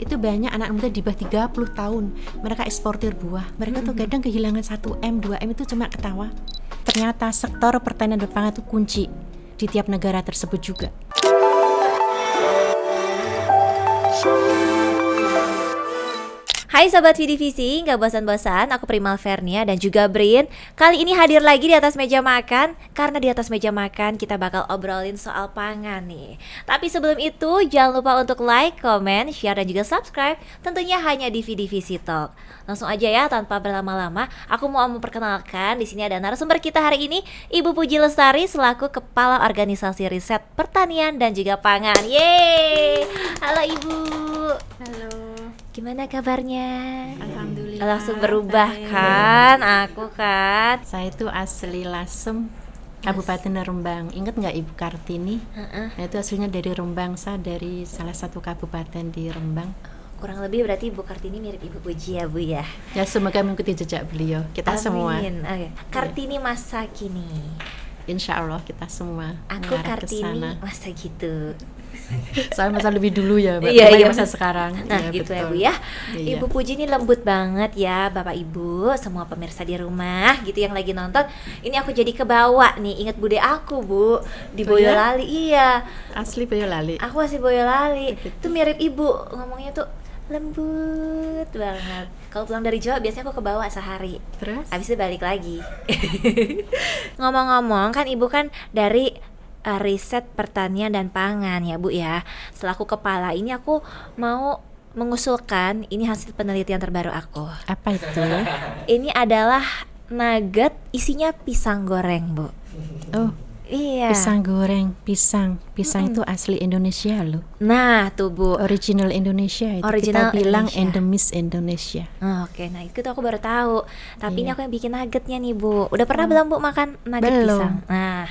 itu banyak anak muda di bawah 30 tahun. Mereka eksportir buah. Mereka tuh kadang kehilangan 1M, 2M itu cuma ketawa. Ternyata sektor pertanian dan pangan itu kunci di tiap negara tersebut juga. Hai Sobat Vidivisi, gak bosan-bosan, aku Primal Vernia dan juga Brin. Kali ini hadir lagi di atas meja makan, karena di atas meja makan kita bakal obrolin soal pangan nih. Tapi sebelum itu, jangan lupa untuk like, comment, share, dan juga subscribe, tentunya hanya di Vidivisi Talk. Langsung aja ya, tanpa berlama-lama, aku mau memperkenalkan, di sini ada narasumber kita hari ini, Ibu Puji Lestari selaku Kepala Organisasi Riset Pertanian dan juga Pangan. Yeay! Halo Ibu. Halo. Gimana kabarnya? Alhamdulillah. Langsung berubah kan aku kan. Saya itu asli Lasem, Kabupaten Rembang. Ingat nggak Ibu Kartini? Nah, itu aslinya dari Rembang, saya dari salah satu kabupaten di Rembang. Kurang lebih berarti Ibu Kartini mirip Ibu Puji ya Bu ya. Ya semoga mengikuti jejak beliau. Kita semua. Oke. Kartini masa kini. Insya Allah kita semua. Aku mengarah ke Kartini sana. masa gitu. Saya masa lebih dulu ya, Mbak. Iya, Masa sekarang. Nah Ya, gitu betul. ya Bu ya. Iya. Ibu Puji ini lembut banget ya Bapak Ibu, semua pemirsa di rumah gitu yang lagi nonton. Ini aku jadi kebawa nih, ingat bude aku Bu di Oh, ya? Boyolali. Iya. Asli Boyolali. Aku masih Boyolali. Itu mirip Ibu ngomongnya tuh lembut banget. Kalau pulang dari Jawa biasanya aku kebawa sehari. Terus? Habis itu balik lagi. Ngomong-ngomong kan Ibu kan dari riset pertanian dan pangan ya Bu ya. Selaku kepala ini aku mau mengusulkan ini hasil penelitian terbaru aku. Apa itu? Ini adalah nugget isinya pisang goreng Bu. Oh, Iya. pisang goreng, pisang itu asli Indonesia loh. Nah tuh Bu. Original Indonesia itu. Original kita bilang Indonesia. endemis Indonesia. Oke, nah itu tuh aku baru tahu. Tapi ini Iya. aku yang bikin nuggetnya nih Bu. Udah pernah belum Bu makan nugget Belum. pisang? Nah,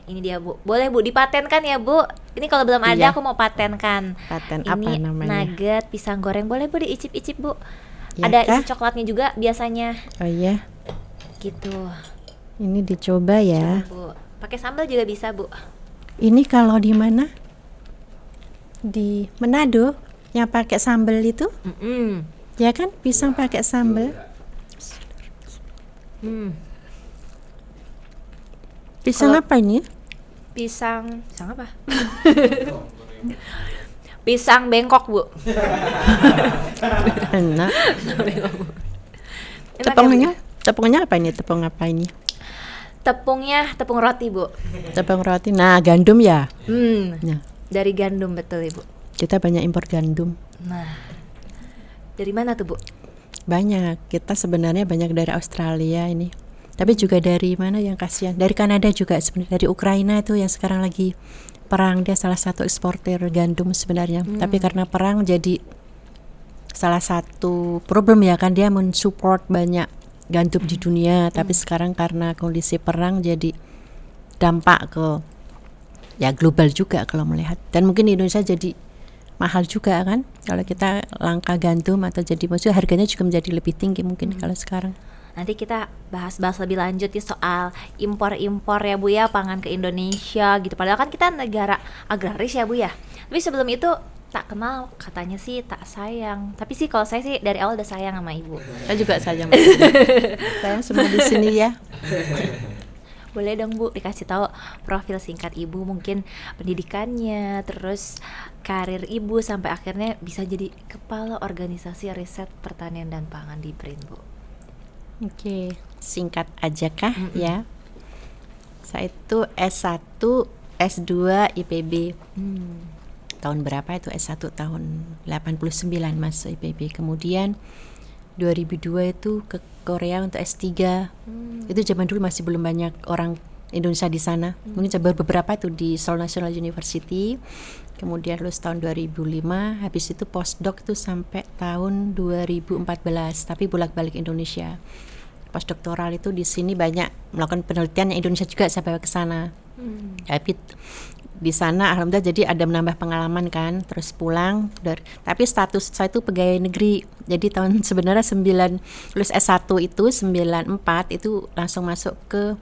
ini dia Bu. Boleh Bu dipatenkan ya Bu. Ini kalau belum ada Iya. aku mau patenkan. Paten Ini apa namanya? nugget pisang goreng. Boleh Bu diicip-icip Bu. Ya Ada kah? isi coklatnya juga biasanya. Oh iya, Gitu. ini dicoba ya. Bu. Pakai sambal juga bisa Bu. Ini kalau di mana? Di Manado yang pakai sambal itu, ya kan? Pisang pakai sambal. Pisang Kalau- apa ini? Pisang apa? Pisang bengkok Bu. Enak. Enak ya, Bu? Tepungnya apa ini? Tepung apa ini? Tepungnya tepung roti Bu. Tepung roti. Nah, gandum ya. Nah, Dari gandum betul Ibu. kita banyak impor gandum. Nah, dari mana tuh Bu? Banyak. Kita sebenarnya banyak dari Australia ini. Tapi juga dari mana yang kasihan? Dari Kanada juga sebenarnya. Dari Ukraina itu yang sekarang lagi perang. Dia salah satu eksportir gandum sebenarnya. Tapi karena perang jadi salah satu problem ya kan, dia mensupport banyak gandum di dunia. Tapi sekarang karena kondisi perang jadi dampak ke ya global juga kalau melihat. Dan mungkin di Indonesia jadi mahal juga kan kalau kita langka gandum, atau jadi maksudnya harganya juga menjadi lebih tinggi mungkin kalau sekarang. Nanti kita bahas-bahas lebih lanjut ya soal impor-impor ya Bu ya, pangan ke Indonesia gitu. Padahal kan kita negara agraris ya Bu ya. Tapi sebelum itu tak kenal, katanya sih tak sayang. Tapi sih kalau saya sih dari awal udah sayang sama Ibu. Saya juga sayang. Sayang semua di sini ya. Boleh dong Bu dikasih tahu profil singkat Ibu, mungkin pendidikannya, terus karir Ibu sampai akhirnya bisa jadi kepala organisasi riset pertanian dan pangan di BRIN Bu. Oke, singkat aja kah ya. Saya itu S1, S2 IPB. Tahun berapa itu? S1 tahun 89 masuk IPB. Kemudian 2002 itu ke Korea untuk S3. Itu zaman dulu masih belum banyak orang Indonesia di sana. Mungkin baru beberapa itu di Seoul National University. Kemudian lulus tahun 2005. Habis itu postdoc itu sampai tahun 2014. Tapi bolak-balik Indonesia. Postdoktoral itu di sini banyak melakukan penelitian yang Indonesia juga saya bawa ke sana. Tapi di sana alhamdulillah jadi ada menambah pengalaman kan, terus pulang tapi status saya itu pegawai negeri. Jadi tahun sebenarnya lulus S1 itu 94 itu langsung masuk ke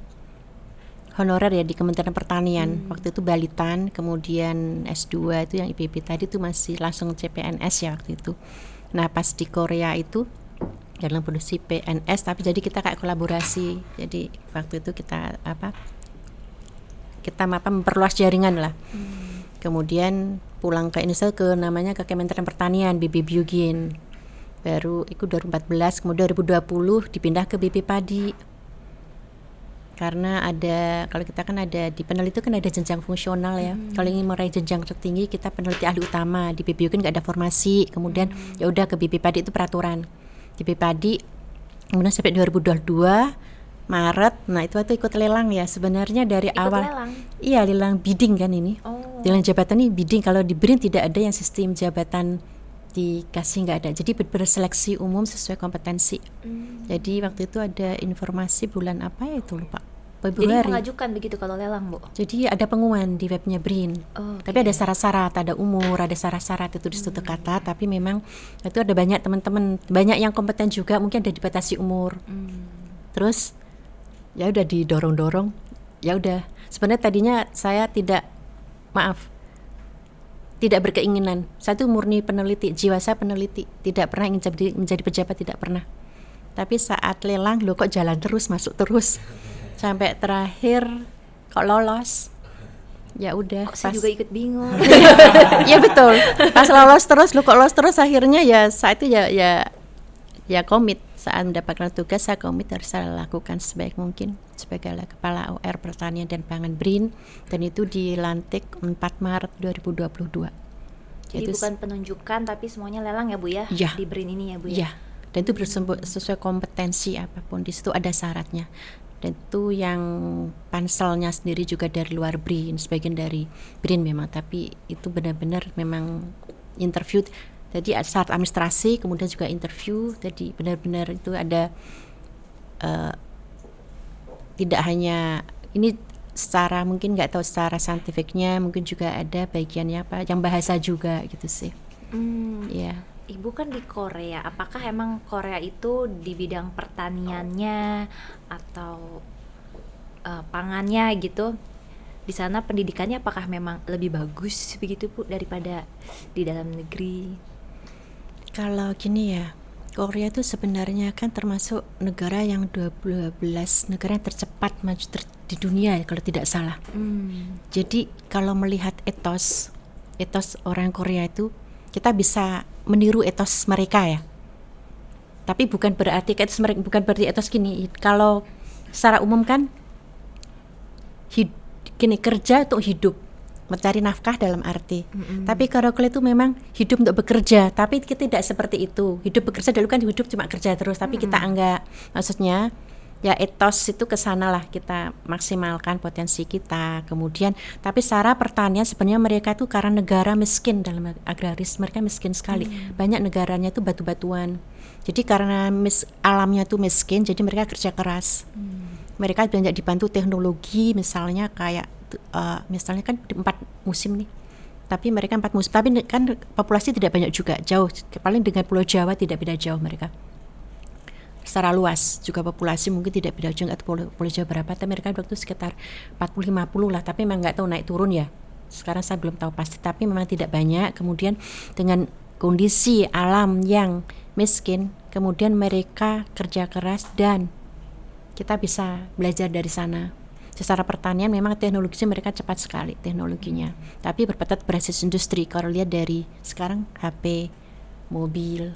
honorer ya di Kementerian Pertanian. Waktu itu Balitan, kemudian S2 itu yang IPB tadi itu masih langsung CPNS ya waktu itu. Nah pas di Korea itu dalam produksi PNS, tapi jadi kita kayak kolaborasi. Jadi waktu itu kita memperluas jaringan lah. Kemudian pulang ke Indonesia ke Kementerian Pertanian BB Biogin. Baru itu 2014, kemudian 2020 dipindah ke BP Padi. Karena kalau kita kan ada di peneliti kan ada jenjang fungsional ya. Kalau ingin meraih jenjang tertinggi kita peneliti ahli utama. Di BP Biogin nggak ada formasi. Kemudian ya udah ke BP Padi itu peraturan. Di BP Padi kemudian sampai 2022 Maret. Nah itu ikut lelang ya sebenarnya dari awal. Lelang? Iya lelang bidding kan ini. Lelang jabatan ini bidding. Kalau di BRIN tidak ada yang sistem jabatan dikasih, nggak ada. Jadi berseleksi umum sesuai kompetensi. Jadi waktu itu ada informasi bulan apa ya itu lupa. Februari. Jadi mengajukan begitu kalau lelang, Bu? Jadi ada pengumuman di webnya BRIN. Tapi ada syarat-syarat, ada umur, ada syarat-syarat itu di situ kata. Tapi memang itu ada banyak teman-teman, banyak yang kompeten juga, mungkin ada dibatasi umur. Terus ya udah didorong-dorong. Ya udah. Sebenarnya tadinya saya tidak berkeinginan. Saya itu murni peneliti, jiwa saya peneliti. Tidak pernah ingin menjadi pejabat, tidak pernah. Tapi saat lelang, loh kok jalan terus, masuk terus. Sampai terakhir kok lolos. Ya udah. Kok saya juga ikut bingung. Iya betul. Pas lolos terus, loh kok lolos terus, akhirnya ya saat itu ya komit. Saat mendapatkan tugas saya komit harus saya lakukan sebaik mungkin sebagai Kepala OR Pertanian dan Pangan BRIN, dan itu dilantik 4 Maret 2022. Jadi bukan penunjukan tapi semuanya lelang ya Bu ya, di BRIN ini ya Bu ya. Iya. Dan itu sesuai kompetensi apapun, di situ ada syaratnya. Dan itu yang panselnya sendiri juga dari luar BRIN, sebagian dari BRIN memang, tapi itu benar-benar memang interview. Jadi syarat administrasi, kemudian juga interview. Jadi benar-benar itu ada tidak hanya ini secara mungkin nggak tahu secara saintifiknya, mungkin juga ada bagiannya yang bahasa juga gitu sih. Ya. Ibu kan di Korea, apakah emang Korea itu di bidang pertaniannya atau pangannya gitu? Di sana pendidikannya apakah memang lebih bagus begitu Bu daripada di dalam negeri? Kalau gini ya, Korea itu sebenarnya kan termasuk negara yang 12 negara yang tercepat maju di dunia ya, kalau tidak salah. Jadi kalau melihat etos orang Korea itu, kita bisa meniru etos mereka ya. Tapi bukan berarti etos gini. Kalau secara umum kan kerja untuk hidup, mencari nafkah dalam arti. Tapi kalau itu memang hidup untuk bekerja, tapi kita tidak seperti itu. Hidup bekerja dulu kan hidup cuma kerja terus, tapi kita enggak. Maksudnya ya etos itu kesana lah, kita maksimalkan potensi kita. Kemudian tapi secara pertanian sebenarnya mereka itu karena negara miskin dalam agraris, mereka miskin sekali. Banyak negaranya itu batu-batuan. Jadi karena alamnya itu miskin, jadi mereka kerja keras. Mereka banyak dibantu teknologi, misalnya kayak misalnya kan 4 musim nih. Tapi mereka 4 musim, tapi kan populasi tidak banyak juga, jauh. Paling dengan Pulau Jawa tidak beda jauh mereka. Secara luas juga populasi mungkin tidak beda jauh, atau Pulau Jawa berapa, tapi mereka waktu sekitar 40-50 lah, tapi memang nggak tahu naik turun ya. Sekarang saya belum tahu pasti, tapi memang tidak banyak. Kemudian dengan kondisi alam yang miskin, kemudian mereka kerja keras dan kita bisa belajar dari sana. Secara pertanian memang teknologinya mereka cepat sekali teknologinya, tapi berbasis industri. Kalau lihat dari sekarang HP, mobil,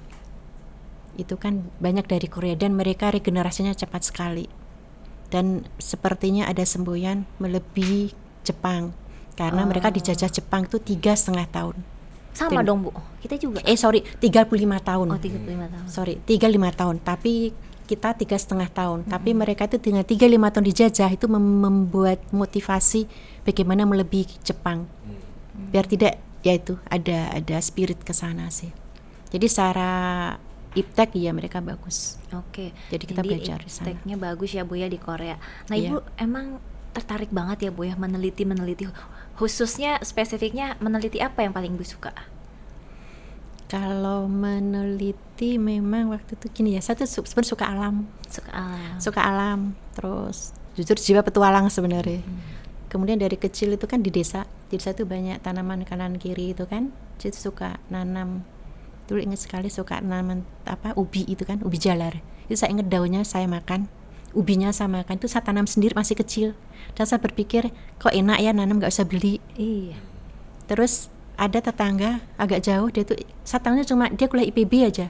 itu kan banyak dari Korea, dan mereka regenerasinya cepat sekali. Dan sepertinya ada semboyan melebihi Jepang, karena mereka dijajah Jepang itu 3,5 tahun. Sama dong Bu, kita juga. 35 tahun. 35 tahun. 35 tahun, tapi kita 3,5 tahun. Tapi mereka itu dengan 35 tahun dijajah itu membuat motivasi bagaimana melebihi Jepang. Biar tidak, yaitu ada spirit ke sana sih. Jadi secara iptek ya mereka bagus. Oke. Jadi kita belajar di sana. Ipteknya bagus ya Bu ya di Korea. Nah Ibu emang tertarik banget ya Bu ya meneliti, khususnya spesifiknya meneliti apa yang paling Ibu suka? Kalau meneliti memang waktu itu gini ya, saya tuh sebenarnya suka alam. Suka alam. Terus jujur jiwa petualang sebenarnya. Kemudian dari kecil itu kan di desa itu banyak tanaman kanan kiri itu kan, jadi suka nanam. Dulu ingat sekali suka nanam ubi itu kan, ubi jalar. Itu saya ingat daunnya saya makan, ubinya saya makan. Itu saya tanam sendiri masih kecil. Dan saya berpikir kok enak ya nanam, nggak usah beli. Iya. Terus ada tetangga agak jauh, dia tuh saya tahunya cuma dia kuliah IPB aja.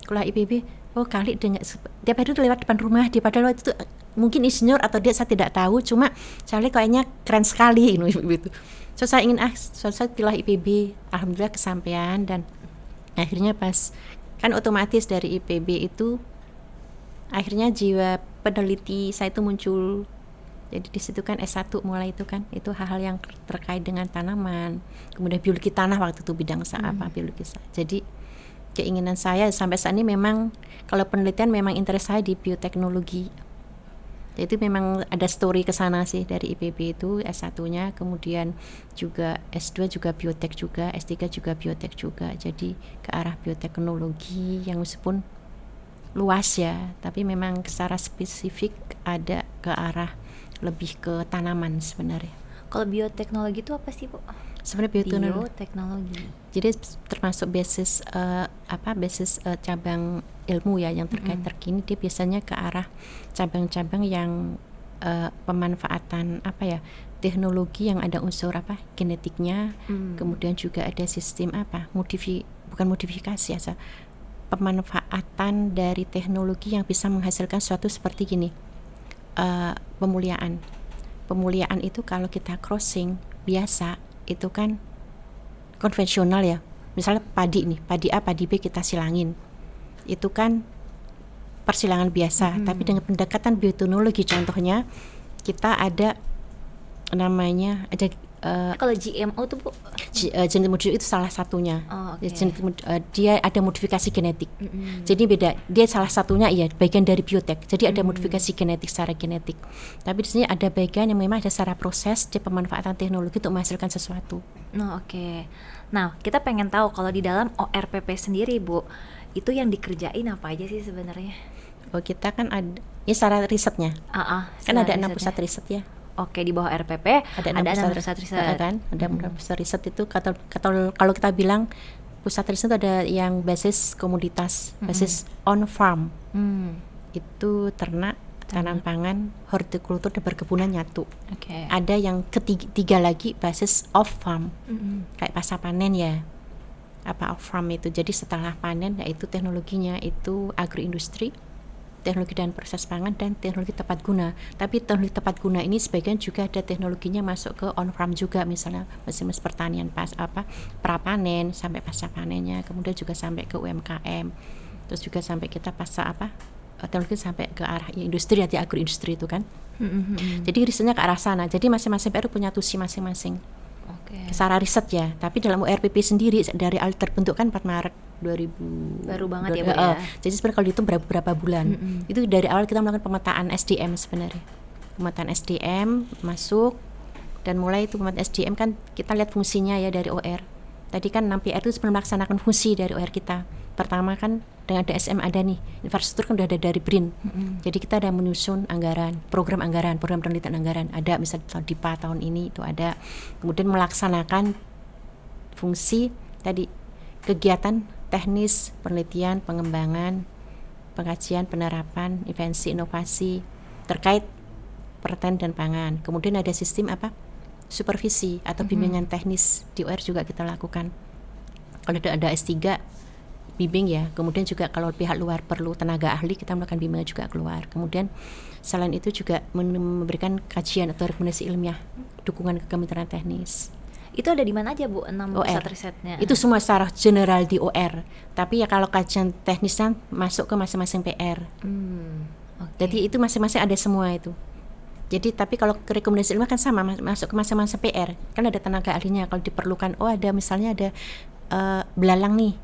Kuliah IPB, oh kali dia tiap hari tuh lewat depan rumah dia, padahal waktu itu mungkin insinyur atau dia, saya tidak tahu, cuma saya lihat kayaknya keren sekali gitu. So saya ingin saya pilih IPB, alhamdulillah kesampaian. Dan akhirnya pas kan otomatis dari IPB itu akhirnya jiwa peneliti saya itu muncul. Jadi di situ kan S1 mulai itu kan, itu hal-hal yang terkait dengan tanaman, kemudian biologi tanah waktu itu bidang biologi. Jadi keinginan saya sampai saat ini memang kalau penelitian memang interest saya di bioteknologi. Jadi memang ada story ke sana sih dari IPB itu S1-nya, kemudian juga S2 juga biotek juga, S3 juga biotek juga. Jadi ke arah bioteknologi yang meskipun luas ya, tapi memang secara spesifik ada ke arah lebih ke tanaman sebenarnya. Kalau bioteknologi itu apa sih, Bu? Sebenarnya bioteknologi. Jadi termasuk basis cabang ilmu ya yang terkait terkini, dia biasanya ke arah cabang-cabang yang pemanfaatan teknologi yang ada unsur genetiknya, kemudian juga ada sistem bukan modifikasi ya, pemanfaatan dari teknologi yang bisa menghasilkan suatu seperti gini, pemuliaan itu kalau kita crossing biasa itu kan konvensional ya, misalnya padi A padi B kita silangin, itu kan persilangan biasa. Tapi dengan pendekatan bioteknologi contohnya kita ada namanya kalau GMO tuh, Bu? Genetic modifikasi itu salah satunya. Dia ada modifikasi genetik. Jadi beda, dia salah satunya bagian dari biotek. Jadi ada modifikasi genetik secara genetik. Tapi di sini ada bagian yang memang ada secara proses, dia pemanfaatan teknologi untuk menghasilkan sesuatu. Oke. Nah, kita pengen tahu kalau di dalam ORPP sendiri, Bu, itu yang dikerjain apa aja sih sebenarnya? Kita kan ada, ini secara risetnya. Kan ada 6 pusat riset ya. Oke, di bawah RPP ada 6 pusat riset kan? Ada 6 pusat riset itu kalau kita bilang pusat riset itu ada yang basis komoditas, basis on farm. Itu ternak, tanam pangan, hortikultur dan perkebunan nyatu. Ada yang ketiga lagi basis off farm. Kayak pasca panen ya. Off farm itu. Jadi setelah panen yaitu teknologinya itu agroindustri, teknologi dan proses pangan, dan teknologi tepat guna. Tapi teknologi tepat guna ini sebagian juga ada teknologinya masuk ke on farm juga, misalnya mesin-mesin pertanian pra panen sampai pasca panennya, kemudian juga sampai ke UMKM, terus juga sampai kita pasca teknologi sampai ke arah industri atau agroindustri itu kan. Jadi risetnya ke arah sana. Jadi masing-masing PR punya tusi masing-masing. Secara riset ya. Tapi dalam URPP sendiri dari awal terbentuk kan 4 Maret 2000. Baru banget ya, Bu ya. Jadi sebenarnya kalau dihitung berapa bulan. Itu dari awal kita melakukan pemetaan SDM sebenarnya. Pemetaan SDM masuk, dan mulai itu pemetaan SDM kan kita lihat fungsinya ya dari OR. Tadi kan 6 PR itu sebenarnya melaksanakan fungsi dari OR kita. Pertama kan dengan DSM ada nih, infrastruktur kan udah ada dari BRIN. Jadi kita ada menyusun anggaran, program penelitian anggaran ada, misalnya DIPA tahun ini itu ada. Kemudian melaksanakan fungsi tadi kegiatan teknis, penelitian, pengembangan, pengkajian, penerapan, invensi, inovasi terkait pertanian dan pangan. Kemudian ada sistem supervisi atau bimbingan teknis di OR juga kita lakukan. Kalau ada S3 bimbing ya, kemudian juga kalau pihak luar perlu tenaga ahli kita melakukan bimbingan juga keluar. Kemudian selain itu juga memberikan kajian atau rekomendasi ilmiah, dukungan ke Kementerian Teknis. Itu ada di mana aja, Bu, 6 pusat risetnya? Itu semua secara general di OR, tapi ya kalau kajian teknisnya masuk ke masing-masing PR. Jadi itu masing-masing ada semua itu. Jadi tapi kalau rekomendasi ilmiah kan sama, masuk ke masing-masing PR, kan ada tenaga ahlinya kalau diperlukan. Ada misalnya ada belalang nih,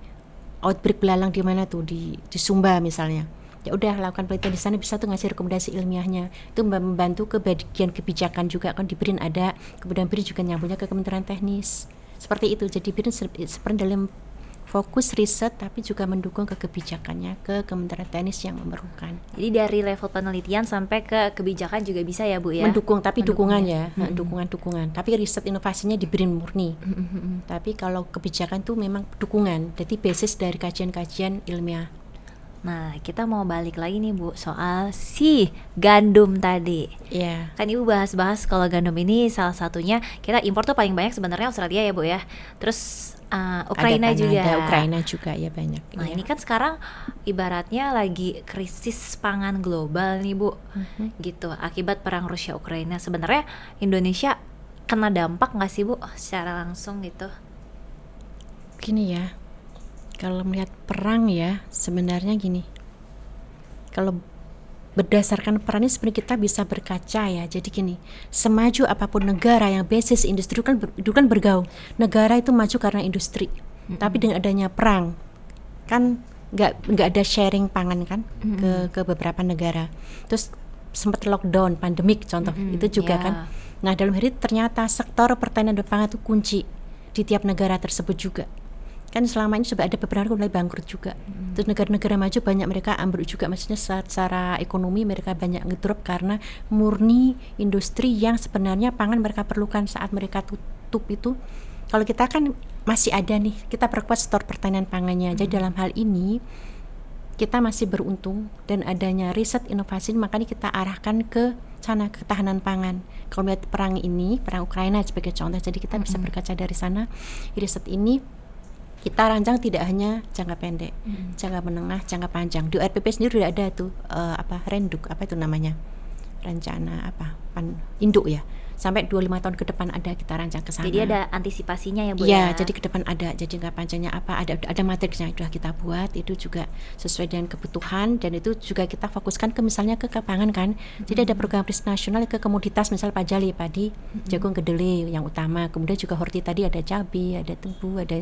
outbreak belalang di mana tuh di Sumba misalnya. Ya udah lakukan penelitian di sana, bisa tuh ngasih rekomendasi ilmiahnya. Itu membantu ke bagian kebijakan juga kan di BRIN ada, kemudian BRIN juga nyambungnya ke Kementerian Teknis. Seperti itu. Jadi BRIN seperti dalam fokus riset tapi juga mendukung ke kebijakannya ke Kementerian Teknis yang memerlukan. Jadi dari level penelitian sampai ke kebijakan juga bisa ya Bu ya? Mendukung, tapi dukungan ya, dukungan. Tapi riset inovasinya di BRIN murni. Tapi kalau kebijakan tuh memang dukungan, jadi basis dari kajian-kajian ilmiah. Nah, kita mau balik lagi nih Bu soal si gandum tadi. Iya. Kan Ibu bahas-bahas kalau gandum ini salah satunya kita impor tuh paling banyak sebenarnya Australia ya Bu ya. Terus Ukraina Ada juga. Kanada, Ukraina juga ya banyak. Nah Iya. ini kan sekarang ibaratnya lagi krisis pangan global nih Bu, gitu. Akibat perang Rusia Ukraina, sebenarnya Indonesia kena dampak nggak sih Bu secara langsung gitu? Gini ya, kalau melihat perang ya sebenarnya gini. Kalau berdasarkan peran ini sebenarnya kita bisa berkaca ya. Jadi gini, semaju apapun negara yang basis industri itu kan bergaung. Negara itu maju karena industri. Tapi dengan adanya perang kan nggak ada sharing pangan kan ke beberapa negara. Terus sempat lockdown, pandemik contoh itu juga kan. Nah dalam hal ini ternyata sektor pertanian dan pangan itu kunci di tiap negara tersebut juga. Kan selama ini sudah ada beberapa mulai bangkrut juga. Terus negara-negara maju banyak mereka ambruk juga, maksudnya secara ekonomi mereka banyak ngedrop karena murni industri yang sebenarnya pangan mereka perlukan saat mereka tutup itu. Kalau kita kan masih ada nih, kita perkuat sektor pertanian pangannya. Jadi dalam hal ini kita masih beruntung dan adanya riset inovasi, makanya kita arahkan ke sana, ketahanan pangan. Kalau melihat perang ini, perang Ukraina sebagai contoh, jadi kita bisa berkaca dari sana. Riset ini kita rancang tidak hanya jangka pendek, jangka menengah, jangka panjang. Di RPP sendiri sudah ada tuh Renduk, apa itu namanya, rencana induk ya. Sampai 25 tahun ke depan ada kita rancang ke sana. Jadi ada antisipasinya ya Bu ya? ya? Jadi ke depan ada, jadi jangka panjangnya apa, ada materinya sudah kita buat, itu juga sesuai dengan kebutuhan dan itu juga kita fokuskan ke misalnya ke pangan kan. Jadi ada program riset nasional ke komoditas, misal pajali, padi, jagung, kedelai yang utama. Kemudian juga horti tadi ada cabai, ada tebu, ada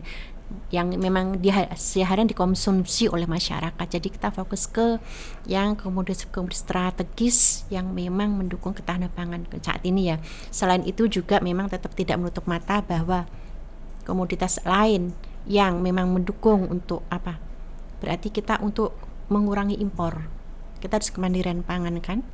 yang memang seharian dikonsumsi oleh masyarakat. Jadi kita fokus ke yang komoditas strategis yang memang mendukung ketahanan pangan saat ini ya. Selain itu juga memang tetap tidak menutup mata bahwa komoditas lain yang memang mendukung untuk apa? Berarti kita untuk mengurangi impor. Kita harus kemandirian pangan kan?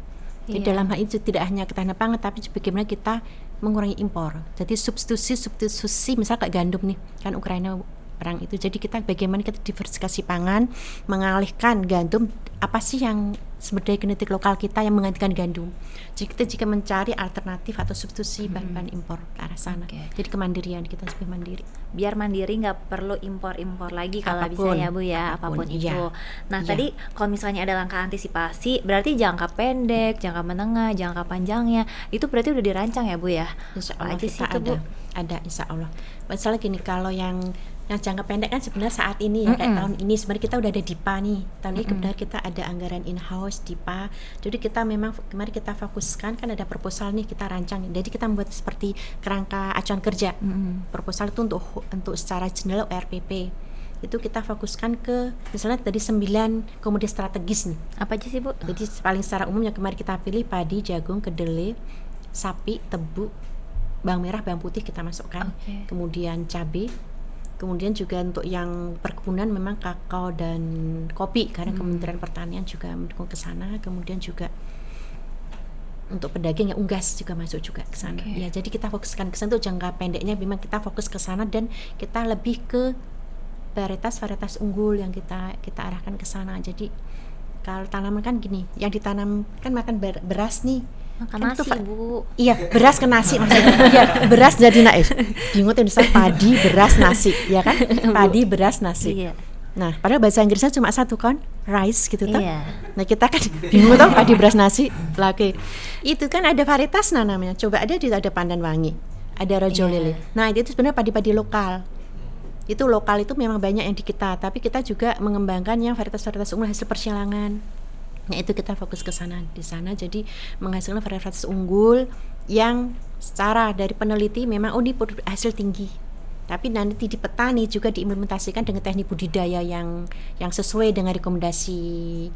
Jadi dalam hal itu tidak hanya ketahanan pangan tapi bagaimana kita mengurangi impor. Jadi substitusi misal kayak gandum nih, kan Ukraina perang itu. Jadi kita bagaimana kita diversifikasi pangan, mengalihkan gandum, apa sih yang sumber daya genetik lokal kita yang menggantikan gandum. Jadi kita jika mencari alternatif atau substitusi bahan-bahan impor ke arah sana. Jadi kemandirian, kita lebih mandiri. Biar mandiri, nggak perlu impor-impor lagi kalau bisa ya Bu ya, apapun itu. Nah tadi kalau misalnya ada langkah antisipasi, berarti jangka pendek, jangka menengah, jangka panjangnya itu berarti udah dirancang ya Bu ya? Insya Allah apa aja sih itu, Bu? Ada insya Allah. Misalnya gini, kalau yang jangka pendek kan sebenarnya saat ini ya, kayak tahun ini sebenarnya kita udah ada DIPA nih. Tahun ini kebetulan kita ada anggaran in-house DIPA. Jadi kita memang kemarin kita fokuskan, kan ada proposal nih kita rancang. Jadi kita membuat seperti kerangka acuan kerja. Proposal itu untuk secara general RPP. Itu kita fokuskan ke misalnya tadi 9 komoditas strategis nih. Apa aja sih Bu? Jadi paling secara umum yang kemarin kita pilih padi, jagung, kedelai, sapi, tebu, bawang merah, bawang putih kita masukkan. Kemudian cabai. Kemudian juga untuk yang perkebunan memang kakao dan kopi karena Kementerian Pertanian juga mendukung ke sana. Kemudian juga untuk pedagang ya unggas juga masuk juga ke sana. Ya, jadi kita fokuskan ke sana. Untuk jangka pendeknya memang kita fokus ke sana dan kita lebih ke varietas unggul yang kita arahkan ke sana. Jadi kalau tanaman kan gini, yang ditanam kan makan beras nih. Makan kan nasi Bu. Iya, beras ke nasi maksudnya. Iya, beras jadi bingung tuh padi, beras, nasi, ya kan? Padi, beras, nasi. Iya. Nah, padahal bahasa Inggrisnya cuma satu kan, rice gitu tuh. Iya. Nah, kita kan bingung tuh padi, beras, nasi. Lagi. Itu kan ada varietas namanya. Coba ada pandan wangi, ada rojo lili. Nah, itu sebenarnya padi-padi lokal. Itu lokal itu memang banyak yang di kita, tapi kita juga mengembangkan yang varietas-varietas unggul hasil persilangan. Nah itu kita fokus ke sana, di sana jadi menghasilkan varietas unggul yang secara dari peneliti memang ini hasil tinggi, tapi nanti di petani juga diimplementasikan dengan teknik budidaya yang sesuai dengan rekomendasi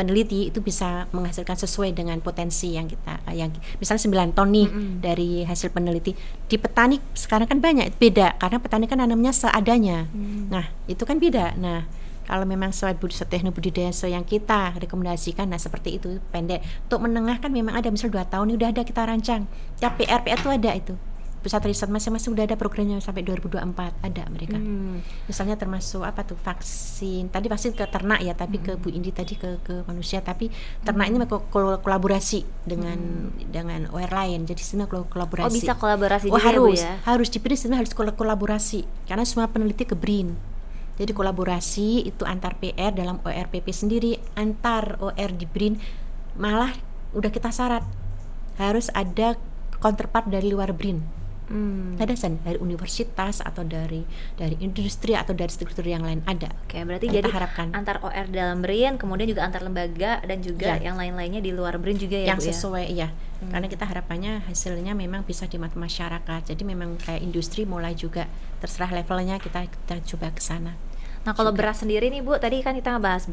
peneliti itu bisa menghasilkan sesuai dengan potensi yang kita, yang misalnya 9 ton nih dari hasil peneliti. Di petani sekarang kan banyak beda, karena petani kan nanamnya seadanya. Nah itu kan beda. Nah kalau memang sesuai teknik budidaya yang kita rekomendasikan, nah seperti itu pendek. Untuk menengah kan memang ada, misal 2 tahun ini udah ada kita rancang. Ya PR itu ada itu. Pusat riset masing-masing udah ada programnya sampai 2024 ada mereka. Misalnya termasuk apa tuh, vaksin. Tadi vaksin ke ternak ya, tapi ke Bu Indi tadi ke manusia, tapi ternak ini kolaborasi dengan OR lain. Jadi sebenarnya kolaborasi. Oh bisa kolaborasi juga harus, ya, Bu ya? Harus di BRIN sebenarnya harus kolaborasi karena semua peneliti ke BRIN. Jadi kolaborasi itu antar PR dalam ORPP sendiri, antar OR di BRIN, malah udah kita syarat harus ada counterpart dari luar BRIN. Ada dari universitas atau dari industri atau dari struktur yang lain ada. Oke, berarti jadi harapkan antar OR dalam BRIN, kemudian juga antar lembaga dan juga yang lain-lainnya di luar BRIN juga ya, yang Bu, sesuai ya. Karena kita harapannya hasilnya memang bisa dinikmati masyarakat. Jadi memang kayak industri mulai juga terserah levelnya kita coba ke sana. Nah kalau beras sendiri nih Bu, tadi kan kita ngebahas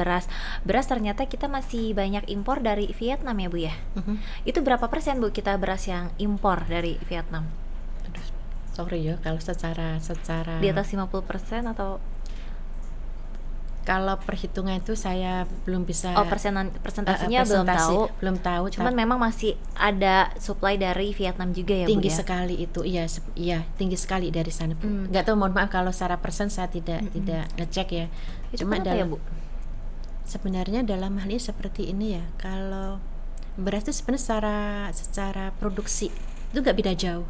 beras ternyata kita masih banyak impor dari Vietnam ya Bu ya. Itu berapa persen Bu kita beras yang impor dari Vietnam? Sorry ya kalau secara di atas 50% atau kalau perhitungan itu saya belum bisa. Persentasenya belum tahu. Cuman memang masih ada supply dari Vietnam juga ya Bu ya. Tinggi sekali itu, iya tinggi sekali dari sana Bu. Nggak tahu, mohon maaf kalau secara persen saya tidak ngecek ya. Itu cuma ya Bu? Sebenarnya dalam hal ini seperti ini ya, kalau beras itu sebenarnya secara produksi itu nggak beda jauh.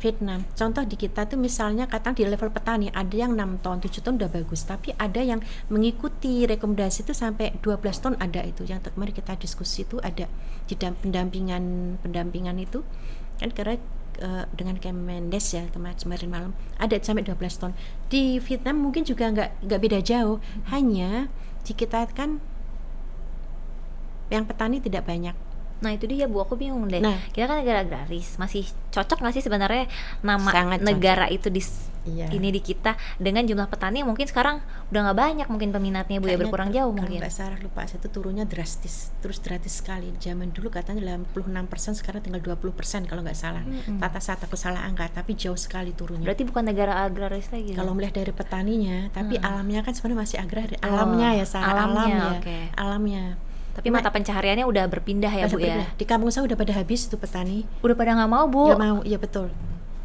Vietnam, contoh di kita tuh misalnya kadang di level petani ada yang 6 ton, 7 ton udah bagus, tapi ada yang mengikuti rekomendasi itu sampai 12 ton ada itu. Yang kemarin kita diskusi itu ada di pendampingan itu kan karena dengan Kemendes ya kemarin malam ada sampai 12 ton. Di Vietnam mungkin juga nggak beda jauh, hanya di kita kan yang petani tidak banyak. Nah itu dia Bu, aku bingung deh. Nah, kita kan negara agraris, masih cocok nggak sih sebenarnya nama sangat negara cocok. itu ini di kita dengan jumlah petani yang mungkin sekarang udah nggak banyak mungkin peminatnya Bu ya, berkurang jauh mungkin. Kalau nggak salah lupa saya itu turunnya drastis sekali. Zaman dulu katanya 86%, sekarang tinggal 20% kalau nggak salah. Tata saat aku salah angka, tapi jauh sekali turunnya. Berarti bukan negara agraris lagi. Kalau melihat dari petaninya, tapi alamnya kan sebenarnya masih agraris. Alamnya ya, alamnya. Tapi mata pencahariannya udah berpindah ya Bu ya. Di kampung saya udah pada habis itu petani. Udah pada nggak mau Bu. Nggak mau, iya betul.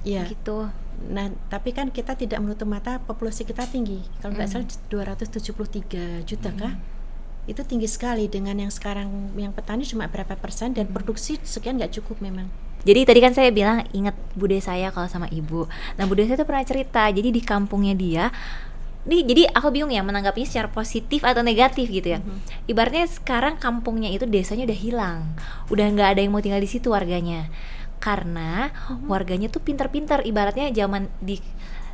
Iya. Gitu. Nah, tapi kan kita tidak menutup mata populasi kita tinggi. Kalau nggak salah 273 juta kah? Itu tinggi sekali dengan yang sekarang yang petani cuma berapa persen dan produksi sekian nggak cukup memang. Jadi tadi kan saya bilang ingat bude saya kalau sama ibu. Nah bude saya tuh pernah cerita. Jadi di kampungnya dia. Nih, jadi aku bingung ya menanggapinya secara positif atau negatif gitu ya. Ibaratnya sekarang kampungnya itu desanya udah hilang, udah nggak ada yang mau tinggal di situ warganya, karena warganya tuh pintar-pintar. Ibaratnya zaman di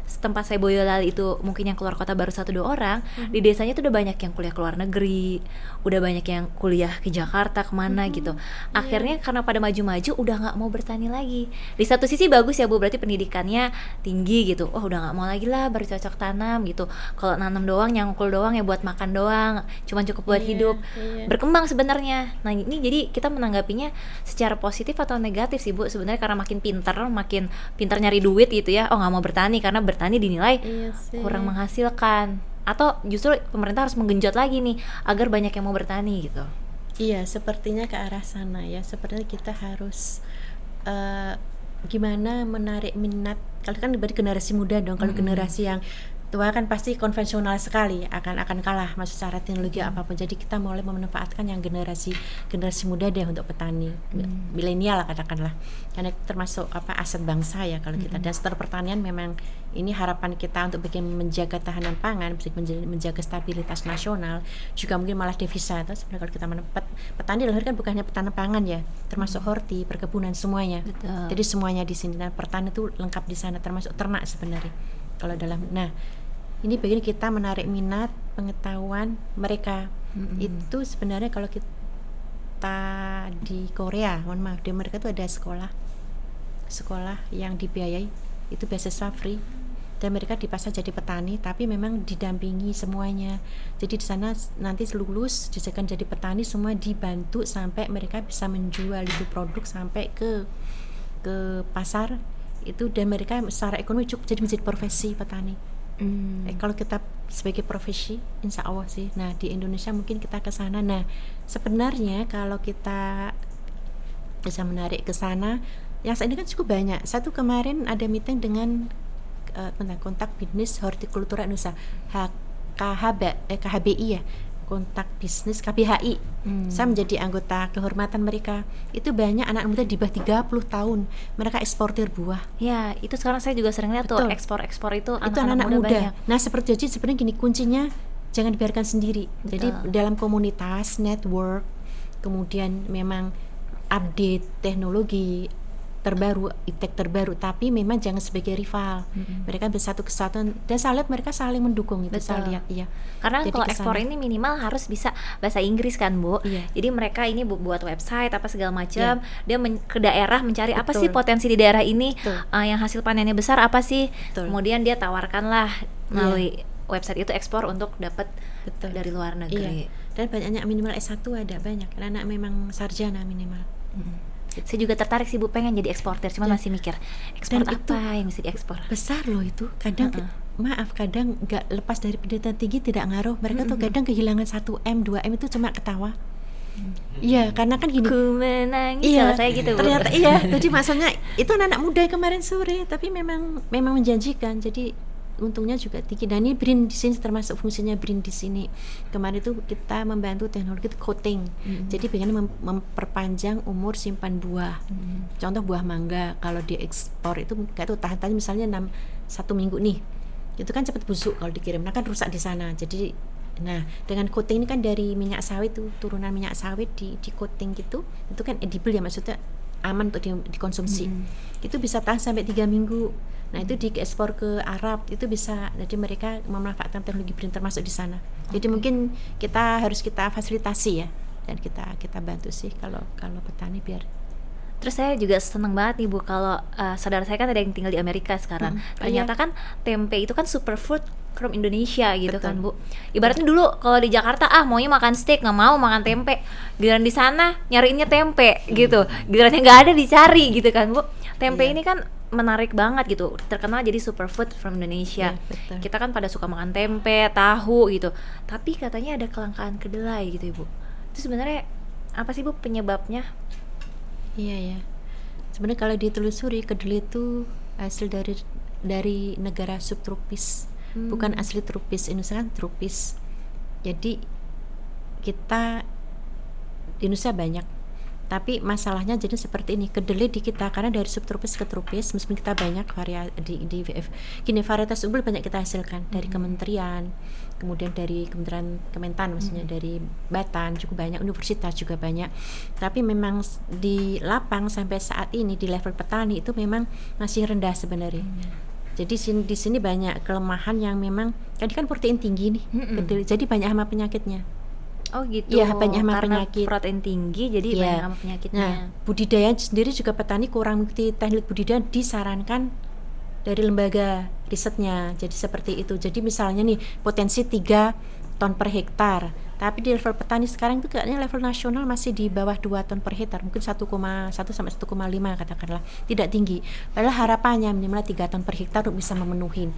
tempat saya Boyolali itu mungkin yang keluar kota baru 1-2 orang, di desanya tuh udah banyak yang kuliah ke luar negeri, udah banyak yang kuliah ke Jakarta kemana gitu. Akhirnya karena pada maju-maju udah nggak mau bertani lagi. Di satu sisi bagus ya Bu, berarti pendidikannya tinggi gitu. Oh udah nggak mau lagi lah bercocok tanam gitu. Kalau nanam doang, nyangkul doang ya buat makan doang, cuman cukup buat hidup. Berkembang sebenarnya. Nah ini jadi kita menanggapinya secara positif atau negatif sih Bu sebenarnya, karena makin pintar nyari duit gitu ya. Oh nggak mau bertani karena bertani dinilai kurang menghasilkan, atau justru pemerintah harus menggenjot lagi nih agar banyak yang mau bertani gitu. Iya, sepertinya ke arah sana ya. Sepertinya kita harus gimana menarik minat. Kalau kan dari generasi muda dong. Kalau generasi yang tua kan pasti konvensional sekali, akan kalah masuk secara teknologi apapun. Jadi kita mulai memanfaatkan yang generasi muda deh untuk petani, milenial katakanlah, karena termasuk aset bangsa ya kalau kita. Dan sektor pertanian memang ini harapan kita untuk menjaga tahanan pangan, menjaga stabilitas nasional, juga mungkin malah devisa. Atau sebenarnya kalau kita petani lahir kan bukan hanya petani pangan ya, termasuk horti, perkebunan semuanya. Betul. Jadi semuanya di sini. Dan pertanian itu lengkap di sana, termasuk ternak sebenarnya. Kalau ini bagian kita menarik minat, pengetahuan mereka. Itu sebenarnya kalau kita di Korea, mohon maaf, di mereka itu ada sekolah yang dibiayai, itu beasiswa free. dan mereka dipaksa jadi petani, tapi memang didampingi semuanya. Jadi di sana nanti lulus disediakan jadi petani, semua dibantu sampai mereka bisa menjual itu produk sampai ke pasar itu, dan mereka secara ekonomi cukup jadi menjadi profesi petani. Kalau kita sebagai profesi, insya Allah sih. Nah di Indonesia mungkin kita ke sana. Nah sebenarnya kalau kita bisa menarik ke sana, yang saat ini kan cukup banyak. Satu kemarin ada meeting dengan kontak bisnis hortikultura Indonesia, KHBI ya, kontak bisnis KBHI. Saya menjadi anggota kehormatan mereka. Itu banyak anak muda di bawah 30 tahun, mereka eksportir buah. Ya, itu sekarang saya juga sering lihat tuh ekspor-ekspor itu anak-anak muda. Banyak. Nah, seperti jadi sebenarnya gini, kuncinya jangan dibiarkan sendiri. Betul. Jadi dalam komunitas, network, kemudian memang update teknologi terbaru, iptek terbaru, tapi memang jangan sebagai rival. Mereka bersatu kesatuan, dan saya lihat mereka saling mendukung itu. Betul. Saya lihat, iya. Karena jadi kalau ekspor ini minimal harus bisa bahasa Inggris kan, Bu. Iya. Jadi mereka ini buat website apa segala macam, dia ke daerah mencari apa sih potensi di daerah ini, yang hasil panennya besar apa sih. Kemudian dia tawarkanlah melalui website itu ekspor untuk dapat dari luar negeri. Dan banyaknya minimal S1 ada banyak, anak memang sarjana minimal. Saya juga tertarik sih Bu, pengen jadi eksportir, cuma masih mikir ekspor dan apa yang bisa diekspor. Besar loh itu, kadang kadang nggak lepas dari pendidikan tinggi tidak ngaruh. Mereka tuh kadang kehilangan 1M, 2M itu cuma ketawa. Iya, karena kan gini, ku menangis kalau saya gitu Bu. Ternyata iya, jadi maksudnya itu anak muda kemarin sore, tapi memang menjanjikan. Jadi untungnya juga tinggi. Dan ini BRIN di sini termasuk fungsinya BRIN di sini. Kemarin itu kita membantu teknologi coating. Jadi bagaimana memperpanjang umur simpan buah. Contoh buah mangga, kalau diekspor itu kayak itu tahan misalnya 1 minggu nih. Itu kan cepat busuk kalau dikirim. Nah kan rusak di sana. Jadi dengan coating ini kan dari minyak sawit tuh, turunan minyak sawit di coating gitu. Itu kan edible ya, maksudnya aman untuk dikonsumsi. Itu bisa tahan sampai 3 minggu. Nah itu diekspor ke Arab, itu bisa, jadi mereka memanfaatkan teknologi BRIN termasuk di sana. Jadi mungkin harus kita fasilitasi ya, dan kita bantu sih kalau petani biar. Terus saya juga seneng banget nih Bu, kalau saudara saya kan ada yang tinggal di Amerika sekarang. Ternyata kan tempe itu kan superfood from Indonesia gitu. Betul. Kan Bu. Ibaratnya dulu kalau di Jakarta maunya makan steak, nggak mau makan tempe. Giliran di sana nyariinnya tempe gitu. Gilirannya nggak ada dicari gitu kan Bu. Tempe ini kan menarik banget gitu, terkenal jadi superfood from Indonesia. Kita kan pada suka makan tempe, tahu gitu. Tapi katanya ada kelangkaan kedelai gitu Ibu. Itu sebenarnya apa sih Bu penyebabnya? Iya. Sebenarnya kalau ditelusuri, kedelai itu hasil dari negara subtropis, bukan asli tropis. Indonesia kan tropis. Jadi kita di Indonesia banyak. Tapi masalahnya jadi seperti ini, kedelai di kita karena dari subtropis ke tropis, meskipun kita banyak di VF. Gini, varietas unggul banyak kita hasilkan dari kementerian, kemudian dari Kementerian Kementan, maksudnya dari Batan cukup banyak, universitas juga banyak. Tapi memang di lapang sampai saat ini di level petani itu memang masih rendah sebenarnya. Jadi di sini banyak kelemahan yang memang tadi kan protein tinggi nih, kedelai, jadi banyak hama penyakitnya. Oh gitu. Iya, banyak hama karena penyakit. Protein tinggi jadi banyak hama penyakitnya. Nah, budidaya sendiri juga petani kurang mengikuti teknik budidaya, disarankan dari lembaga risetnya. Jadi seperti itu. Jadi misalnya nih potensi 3 ton per hektar. Tapi di level petani sekarang itu kayaknya level nasional masih di bawah 2 ton per hektar, mungkin 1,1 sampai 1,5 katakanlah. Tidak tinggi. Padahal harapannya minimal 3 ton per hektar untuk bisa memenuhi.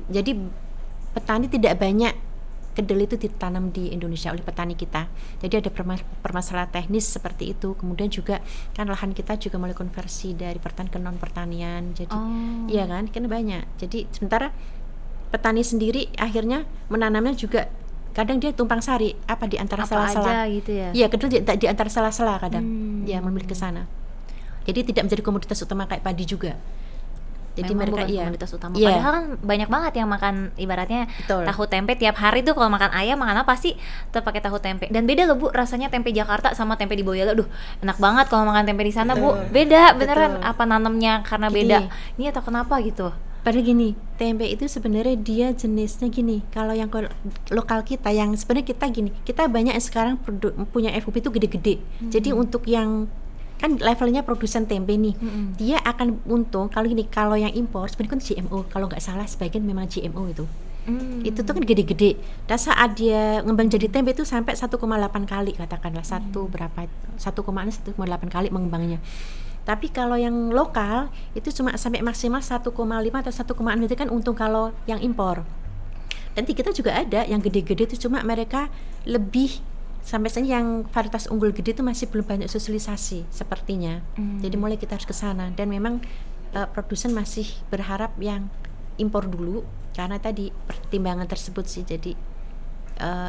Jadi petani tidak banyak kedelai itu ditanam di Indonesia oleh petani kita. Jadi ada permasalahan teknis seperti itu. Kemudian juga kan lahan kita juga mulai konversi dari pertanian ke non pertanian. Jadi iya kan, karena banyak. Jadi sementara petani sendiri akhirnya menanamnya juga kadang dia tumpang sari di antara sela-sela gitu ya. Iya, kedelai di antara sela-sela kadang dia memilih ke sana. Jadi tidak menjadi komoditas utama kayak padi juga. Jadi memang mereka komoditas utama. Padahal kan banyak banget yang makan ibaratnya tahu tempe tiap hari tuh, kalau makan ayam makan apa sih tetap pakai tahu tempe. Dan beda loh Bu rasanya tempe Jakarta sama tempe di Boyolali. Aduh, enak banget kalau makan tempe di sana Bu. Beda beneran. Apa nanamnya karena beda. Ini atau kenapa gitu? Padahal gini, tempe itu sebenarnya dia jenisnya gini. Kalau yang lokal kita yang sebenarnya kita banyak yang sekarang punya FOP itu gede-gede. Jadi untuk yang kan levelnya produsen tempe nih, dia akan untung kalau yang impor sebenarnya kan GMO, kalau nggak salah sebagian memang GMO itu. Itu tuh kan gede-gede. Dan saat dia ngembang jadi tempe itu sampai 1,8 kali katakanlah 1,8 kali mengembangnya. Tapi kalau yang lokal itu cuma sampai maksimal 1,5 atau 1,6, itu kan untung kalau yang impor. Dan di kita juga ada yang gede-gede itu, cuma mereka lebih sampai saat yang varietas unggul gede itu masih belum banyak sosialisasi sepertinya. Jadi mulai kita harus ke sana, dan memang produsen masih berharap yang impor dulu karena tadi pertimbangan tersebut sih, jadi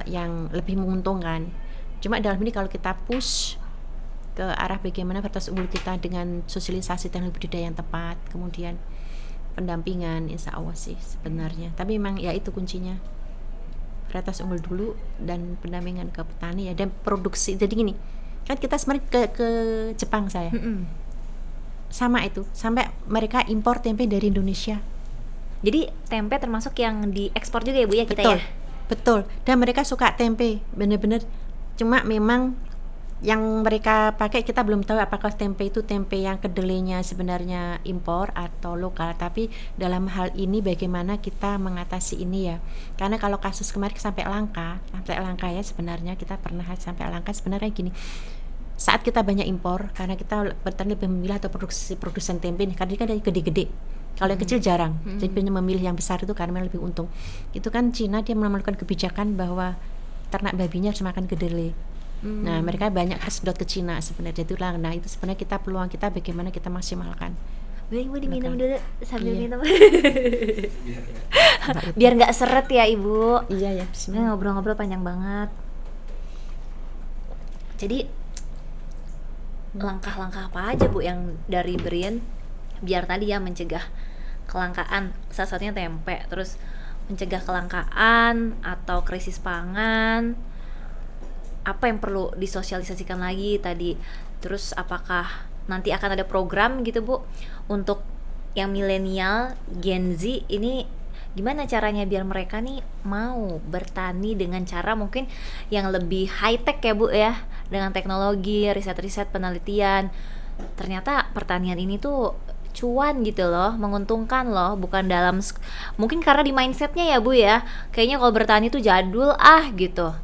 yang lebih menguntungkan. Cuma dalam ini kalau kita push ke arah bagaimana varietas unggul kita dengan sosialisasi teknologi budidaya yang tepat, kemudian pendampingan, insya Allah sih sebenarnya. Tapi memang ya itu kuncinya, varietas unggul dulu dan pendampingan ke petani ya, dan produksi. Jadi gini, kan kita sebenarnya ke Jepang saya, sama itu, sampai mereka impor tempe dari Indonesia. Jadi tempe termasuk yang diekspor juga ya Bu ya, kita ya? Betul, dan mereka suka tempe, bener-bener. Cuma memang yang mereka pakai kita belum tahu apakah tempe itu tempe yang kedelainya sebenarnya impor atau lokal. Tapi dalam hal ini bagaimana kita mengatasi ini ya, karena kalau kasus kemarin sampai langka ya, sebenarnya kita pernah sampai langka sebenarnya gini, saat kita banyak impor karena kita petani lebih memilih atau produsen tempe nih, karena kan gede-gede, kalau yang kecil jarang, jadi memilih yang besar itu karena lebih untung. Itu kan Cina dia melakukan kebijakan bahwa ternak babinya harus makan kedelai. Nah mereka banyak kesedot ke Cina sebenarnya itu lah. Nah itu sebenarnya kita peluang kita bagaimana kita maksimalkan. Boleh Bu diminum dulu sambil minum. Biar nggak seret ya Ibu. Iya ya. Ngobrol-ngobrol panjang banget. Jadi langkah-langkah apa aja Bu yang dari Brian biar tadi ya mencegah kelangkaan, salah satunya tempe, terus mencegah kelangkaan atau krisis pangan, apa yang perlu disosialisasikan lagi tadi, terus apakah nanti akan ada program gitu Bu untuk yang milenial Gen Z ini, gimana caranya biar mereka nih mau bertani dengan cara mungkin yang lebih high tech ya Bu ya, dengan teknologi, riset-riset, penelitian. Ternyata pertanian ini tuh cuan gitu loh, menguntungkan loh, bukan dalam mungkin karena di mindsetnya ya Bu ya, kayaknya kalau bertani tuh jadul gitu,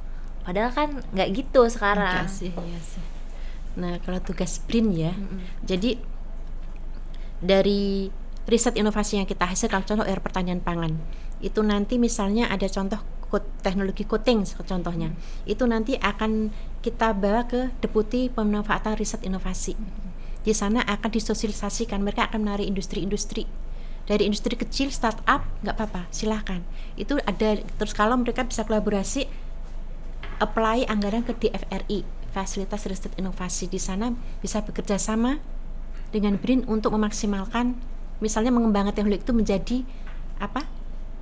padahal kan nggak gitu sekarang. Iya sih. Nah kalau tugas BRIN ya, jadi dari riset inovasi yang kita hasilkan, contoh pertanian pangan itu nanti misalnya ada contoh teknologi coating contohnya, itu nanti akan kita bawa ke Deputi Pemanfaatan Riset Inovasi. Di sana akan disosialisasikan, mereka akan menarik industri-industri, dari industri kecil startup nggak apa-apa, silahkan. Itu ada, terus kalau mereka bisa kolaborasi, apply anggaran ke DFRI, Fasilitas Riset Inovasi. Di sana bisa bekerja sama dengan BRIN untuk memaksimalkan, misalnya mengembangkan teknologi itu menjadi apa?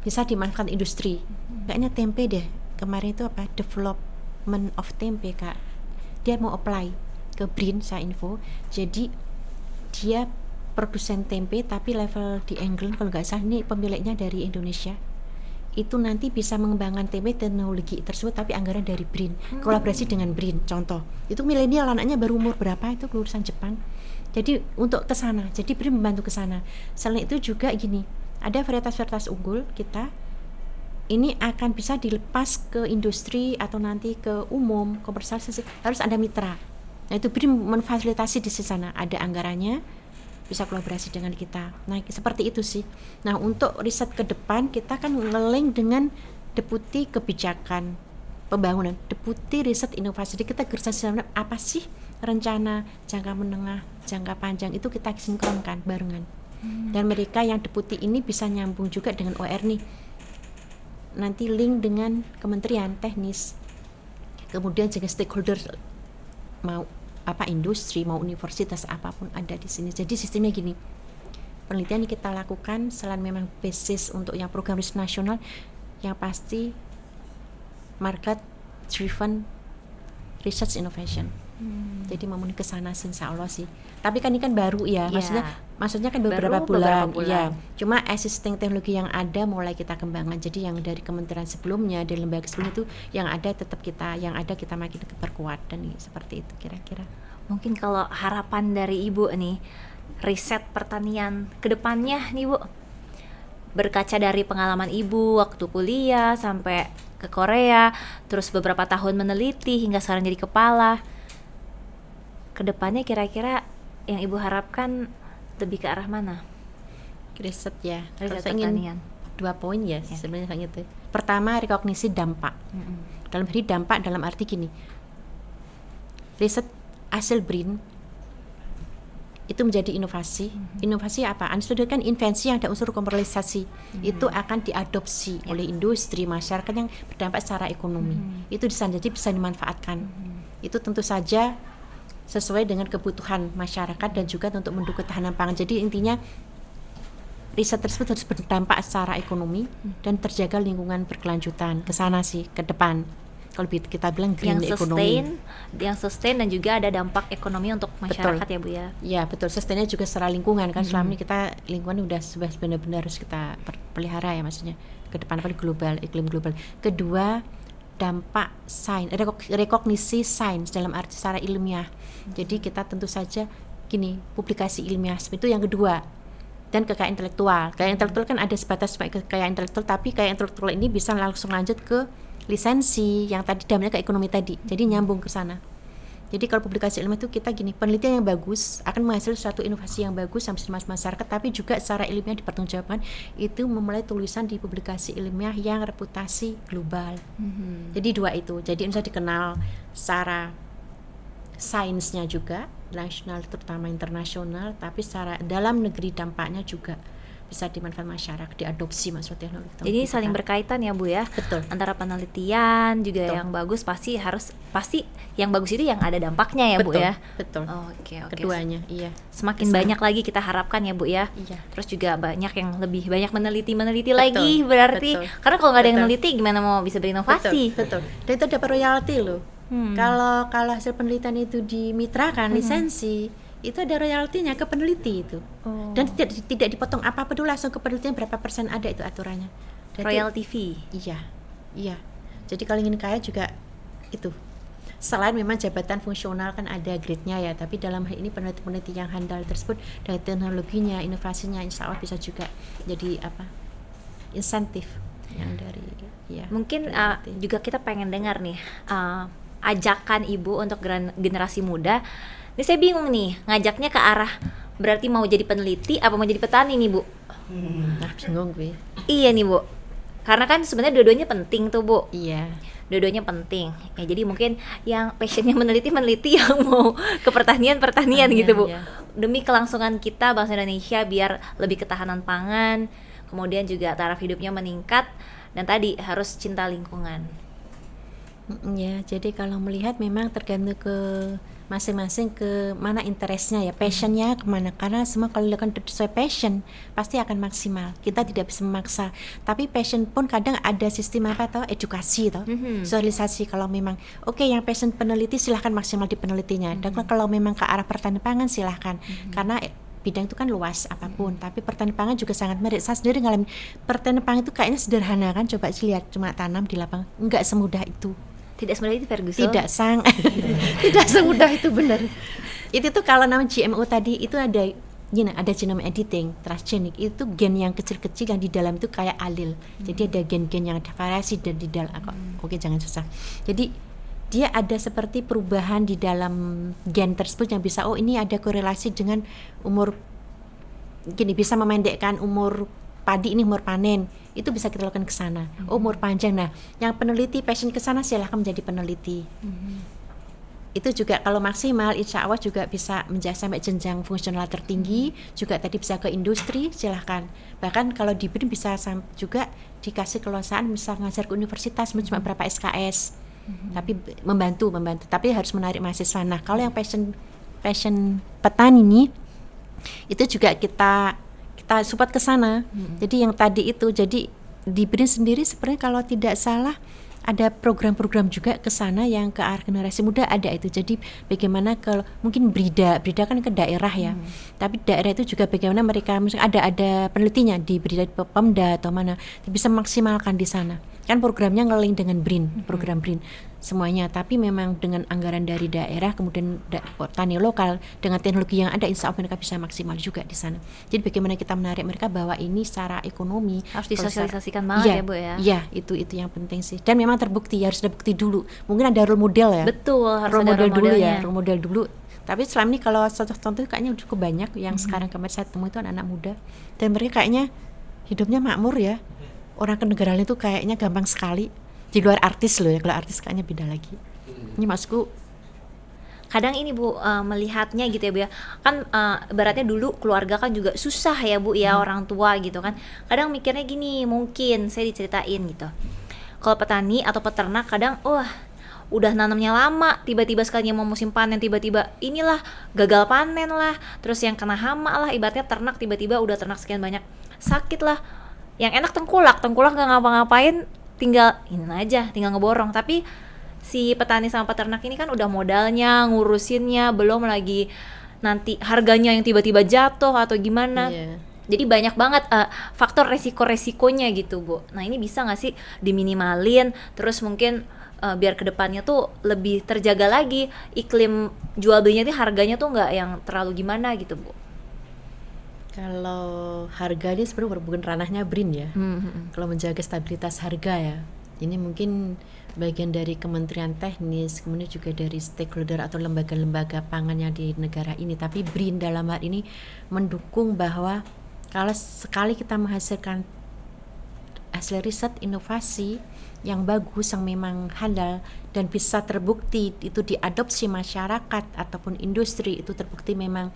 Bisa dimanfaatkan industri. Kayaknya tempe deh, kemarin itu apa? Development of tempe Kak. Dia mau apply ke BRIN, saya info. Jadi dia produsen tempe tapi level di England kalau nggak salah, ini pemiliknya dari Indonesia. Itu nanti bisa mengembangkan tempe teknologi tersebut tapi anggaran dari BRIN, kolaborasi dengan BRIN. Contoh itu milenial, anaknya baru umur berapa itu, lulusan Jepang. Jadi untuk ke sana, jadi BRIN membantu ke sana. Selain itu juga gini, ada varietas-varietas unggul kita ini akan bisa dilepas ke industri atau nanti ke umum komersialisasi, harus ada mitra. Nah itu BRIN memfasilitasi di sana, ada anggarannya, bisa kolaborasi dengan kita. Nah seperti itu sih. Nah untuk riset ke depan kita kan nge-link dengan Deputi Kebijakan Pembangunan, Deputi Riset Inovasi. Jadi kita kerjasama apa sih rencana jangka menengah, jangka panjang, itu kita sinkronkan barengan. Dan mereka yang deputi ini bisa nyambung juga dengan OR nih, nanti link dengan kementerian teknis, kemudian juga stakeholder, mau apa industri, mau universitas, apapun ada di sini. Jadi sistemnya gini, penelitian yang kita lakukan selain memang basis untuk yang program riset nasional, yang pasti market driven research innovation. Jadi mau ke sana sih insya Allah sih. Tapi kan ini kan baru ya, Iya. maksudnya kan Baru beberapa beberapa bulan. bulan. Ya. Cuma existing teknologi yang ada mulai kita kembangkan. Jadi yang dari kementerian sebelumnya, dari lembaga sebelumnya itu yang ada tetap kita, yang ada kita makin perkuat dan seperti itu kira-kira. Mungkin kalau harapan dari Ibu nih, riset pertanian ke depannya nih Bu, berkaca dari pengalaman Ibu waktu kuliah sampai ke Korea, terus beberapa tahun meneliti hingga sekarang jadi kepala, ke depannya kira-kira yang Ibu harapkan lebih ke arah mana? Riset ya. Kalau Riset saya ingin pertanian. 2 poin ya sebenarnya kayak gitu. Pertama, rekognisi dampak. Dalam arti dampak dalam arti gini. Riset hasil BRIN itu menjadi inovasi. Inovasi apa? Itu kan invensi yang ada unsur komersialisasi. Itu akan diadopsi oleh industri, masyarakat yang berdampak secara ekonomi. Itu jadi bisa dimanfaatkan. Itu tentu saja sesuai dengan kebutuhan masyarakat dan juga untuk mendukung ketahanan pangan. Jadi intinya riset tersebut harus berdampak secara ekonomi dan terjaga lingkungan berkelanjutan ke sana sih, ke depan. Kalau kita bilang green ekonomi. Yang sustain dan juga ada dampak ekonomi untuk masyarakat. Betul. Ya Bu ya. Ya betul, sustainnya juga secara lingkungan kan. Selama ini kita lingkungan udah benar-benar harus kita pelihara ya, maksudnya ke depan apa global, iklim global. Kedua, dampak sains, rekognisi sains dalam arti secara ilmiah. Jadi kita tentu saja gini, publikasi ilmiah itu yang kedua. Dan kekayaan intelektual. Kekayaan intelektual kan ada sebatas kekayaan intelektual, tapi kekayaan intelektual ini bisa langsung lanjut ke lisensi yang tadi dalamnya ke ekonomi tadi. Jadi nyambung ke sana. Jadi kalau publikasi ilmiah itu kita gini, penelitian yang bagus akan menghasilkan suatu inovasi yang bagus sampai masyarakat, tapi juga secara ilmiah dipertanggungjawabkan, itu memulai tulisan di publikasi ilmiah yang reputasi global. Jadi dua itu. Jadi Indonesia dikenal secara sainsnya juga nasional terutama internasional, tapi secara dalam negeri dampaknya juga bisa dimanfaatkan masyarakat, diadopsi maksudnya teknologi. Jadi saling berkaitan ya Bu ya. Betul. Antara penelitian juga yang bagus pasti yang bagus itu yang ada dampaknya ya Bu ya. Betul. Oke. Keduanya, iya. Semakin banyak lagi kita harapkan ya Bu ya. Iya. Terus juga banyak yang lebih banyak meneliti lagi berarti. Karena kalau nggak ada yang meneliti gimana mau bisa berinovasi? Betul. Dan itu dapat royalti loh. Kalau hasil penelitian itu dimitrakan lisensi, itu ada royaltinya ke peneliti itu. Dan tidak dipotong apa-apa dulu, langsung ke penelitian berapa persen ada itu aturannya. Royalty fee. Iya. Jadi kalau ingin kaya juga itu. Selain memang jabatan fungsional kan ada grade-nya ya, tapi dalam hal ini peneliti-peneliti yang handal tersebut dari teknologinya, inovasinya insya Allah bisa juga jadi insentif yang dari Mungkin juga kita pengen dengar nih ajakan Ibu untuk generasi muda. Ini saya bingung nih, ngajaknya ke arah berarti mau jadi peneliti apa mau jadi petani nih Bu? Bingung gue. Iya nih Bu, karena kan sebenarnya dua-duanya penting tuh Bu. Iya. Dua-duanya penting. Ya jadi mungkin yang passionnya meneliti, yang mau ke pertanian gitu Bu. Iya. Demi kelangsungan kita bangsa Indonesia biar lebih ketahanan pangan, kemudian juga taraf hidupnya meningkat, dan tadi harus cinta lingkungan. Ya, jadi kalau melihat memang tergantung ke masing-masing ke mana interestnya ya, passionnya kemana, karena semua kalau dilakukan sesuai passion pasti akan maksimal. Kita tidak bisa memaksa, tapi passion pun kadang ada sistem edukasi sosialisasi. Kalau memang yang passion peneliti silahkan maksimal di penelitinya, dan kalau memang ke arah pertanian pangan silahkan, karena bidang itu kan luas apapun, tapi pertanian pangan juga sangat menarik. Saya sendiri ngalamin pertanian pangan itu kayaknya sederhana kan, coba lihat cuma tanam di lapangan, enggak semudah itu. Tidak semudah itu Ferguson? Tidak tidak semudah itu, benar. Itu tuh kalau namanya GMO tadi itu ada genome editing, transgenic, itu gen yang kecil-kecil yang di dalam itu kayak alil. Jadi ada gen-gen yang ada variasi dan di dalam oke jangan susah. Jadi dia ada seperti perubahan di dalam gen tersebut yang bisa ini ada korelasi dengan umur, bisa memendekkan umur padi, ini umur panen, itu bisa kita lakukan ke sana. Umur panjang. Nah, yang peneliti passion ke sana silahkan menjadi peneliti. Itu juga kalau maksimal insya Allah juga bisa menjadi sampai jenjang fungsional tertinggi, juga tadi bisa ke industri silahkan. Bahkan kalau di BRIN bisa juga dikasih kelulusan bisa ngajar ke universitas, cuma berapa SKS. Tapi membantu, tapi harus menarik mahasiswa. Nah, kalau yang passion petani ini itu juga kita support ke sana. Jadi yang tadi itu, jadi di BRIN sendiri sebenarnya kalau tidak salah ada program-program juga ke sana yang ke arah generasi muda ada itu. Jadi bagaimana kalau mungkin Brida kan ke daerah ya. Tapi daerah itu juga bagaimana mereka misalnya ada penelitinya di Brida Pemda atau mana bisa maksimalkan di sana. Kan programnya ngeling dengan BRIN, program BRIN semuanya, tapi memang dengan anggaran dari daerah kemudian petani lokal dengan teknologi yang ada, insya Allah mereka bisa maksimal juga di sana. Jadi bagaimana kita menarik mereka bahwa ini secara ekonomi harus disosialisasikan banget ya Bu ya. Iya, itu yang penting sih. Dan memang terbukti, harus ada bukti dulu. Mungkin ada role model ya. Betul, harus role ada model role dulu modelnya. ya, role model dulu. Tapi selama ini kalau contoh-contoh kayaknya cukup banyak yang sekarang kemarin saya temui itu anak-anak muda dan mereka kayaknya hidupnya makmur ya. Orang kenegaraan itu kayaknya gampang sekali. Di luar artis loh ya, kalau artis kayaknya beda lagi. Ini maksudku kadang ini Bu, melihatnya gitu ya Bu ya, kan ibaratnya dulu keluarga kan juga susah ya Bu ya, orang tua gitu kan, kadang mikirnya gini, mungkin saya diceritain gitu, kalau petani atau peternak kadang udah nanamnya lama, tiba-tiba sekalinya mau musim panen tiba-tiba inilah gagal panen lah, terus yang kena hama lah, ibaratnya ternak tiba-tiba udah ternak sekian banyak sakit lah, yang enak tengkulak nggak ngapa-ngapain, tinggal ngeborong. Tapi si petani sama peternak ini kan udah modalnya, ngurusinnya, belum lagi nanti harganya yang tiba-tiba jatuh atau gimana. Jadi banyak banget faktor resiko-resikonya gitu Bu. Nah ini bisa nggak sih diminimalin, terus mungkin biar kedepannya tuh lebih terjaga lagi, iklim jual belinya tuh harganya tuh nggak yang terlalu gimana gitu Bu. Kalau harga ini sebenarnya bukan ranahnya BRIN ya. Kalau menjaga stabilitas harga ya, ini mungkin bagian dari Kementerian Teknis, kemudian juga dari stakeholder atau lembaga-lembaga pangan yang di negara ini. Tapi BRIN dalam hal ini mendukung bahwa kalau sekali kita menghasilkan hasil riset inovasi yang bagus, yang memang halal dan bisa terbukti itu diadopsi masyarakat ataupun industri, itu terbukti memang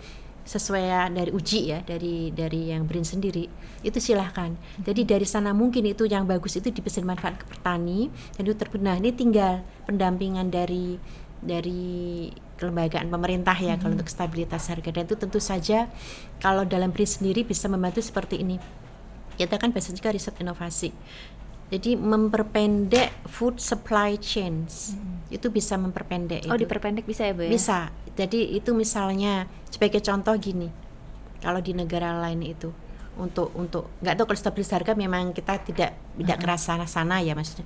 sesuai dari uji ya, dari yang BRIN sendiri, itu silahkan. Jadi dari sana mungkin itu yang bagus itu bisa dimanfaatkan ke petani dan itu nah ini tinggal pendampingan dari kelembagaan pemerintah ya kalau untuk stabilitas harga, dan itu tentu saja kalau dalam BRIN sendiri bisa membantu seperti ini. Kita kan biasanya juga riset inovasi. Jadi memperpendek food supply chains, itu bisa memperpendek. Diperpendek bisa ya Bu ya? Bisa. Jadi itu misalnya sebagai contoh gini, kalau di negara lain itu untuk nggak tahu kalau stabilitas harga memang kita tidak ke sana ya maksudnya.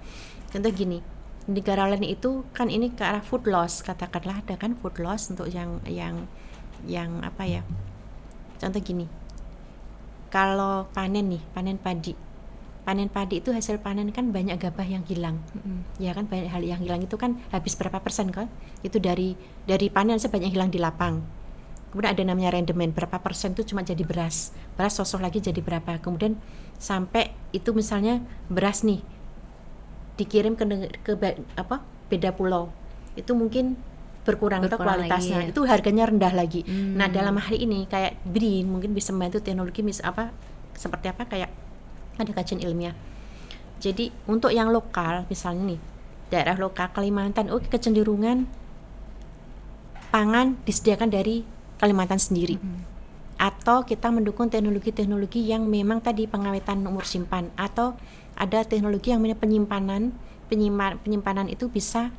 Contoh gini, di negara lain itu kan ini ke arah food loss, katakanlah ada kan food loss untuk yang apa ya? Contoh gini, kalau panen padi itu hasil panen kan banyak gabah yang hilang, ya kan, banyak hal yang hilang itu kan habis berapa persen kan, itu dari panen sebanyak hilang di lapang. Kemudian ada namanya rendemen, berapa persen itu cuma jadi beras sosok lagi jadi berapa, kemudian sampai itu misalnya beras nih dikirim ke beda pulau, itu mungkin berkurang atau kualitasnya lagi, itu harganya rendah lagi. Nah dalam hal ini kayak BRIN mungkin bisa membantu teknologi seperti apa kayak ada kajian ilmiah. Jadi untuk yang lokal misalnya nih daerah lokal Kalimantan, kecenderungan pangan disediakan dari Kalimantan sendiri, atau kita mendukung teknologi-teknologi yang memang tadi pengawetan umur simpan, atau ada teknologi yang penyimpanan itu bisa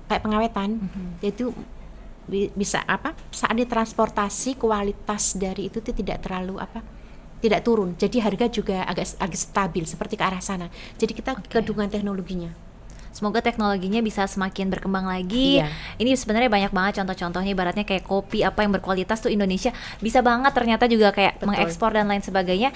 kayak pengawetan, yaitu bisa saat ditransportasi kualitas dari itu tidak terlalu tidak turun, jadi harga juga agak stabil seperti ke arah sana. Jadi kita kedungan teknologinya. Semoga teknologinya bisa semakin berkembang lagi. Ini sebenarnya banyak banget contoh-contohnya, ibaratnya kayak kopi apa yang berkualitas tuh Indonesia bisa banget ternyata juga kayak mengekspor dan lain sebagainya.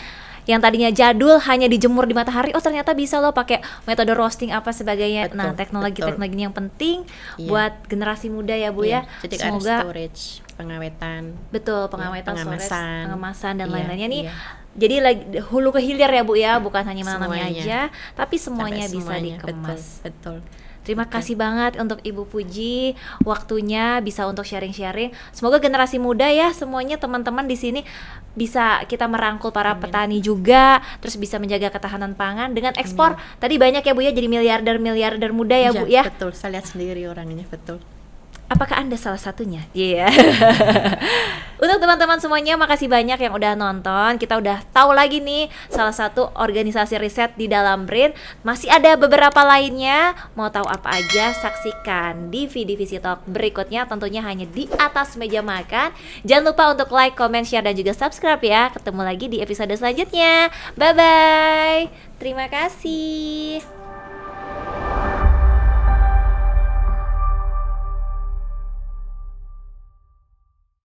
Yang tadinya jadul hanya dijemur di matahari, ternyata bisa loh pakai metode roasting apa sebagainya. Nah, teknologi-teknologi yang penting buat generasi muda ya Bu ya. Jadi semoga storage, pengawetan. Betul, pengawetan, pengemasan dan lain-lainnya nih. Jadi hulu ke hilir ya Bu ya, bukan hanya menanamnya aja, tapi semuanya bisa dikemas. Betul. Terima kasih banget untuk Ibu Puji, waktunya bisa untuk sharing-sharing. Semoga generasi muda ya semuanya teman-teman di sini bisa kita merangkul para petani juga, terus bisa menjaga ketahanan pangan dengan ekspor. Tadi banyak ya Bu ya, jadi miliarder muda ya Bu ya. Betul, saya lihat sendiri orangnya, betul. Apakah Anda salah satunya? Iya. Untuk teman-teman semuanya, makasih banyak yang udah nonton. Kita udah tahu lagi nih salah satu organisasi riset di dalam BRIN. Masih ada beberapa lainnya. Mau tahu apa aja, saksikan di Divisi Talk berikutnya, tentunya hanya di atas meja makan. Jangan lupa untuk like, comment, share, dan juga subscribe ya. Ketemu lagi di episode selanjutnya. Bye-bye. Terima kasih.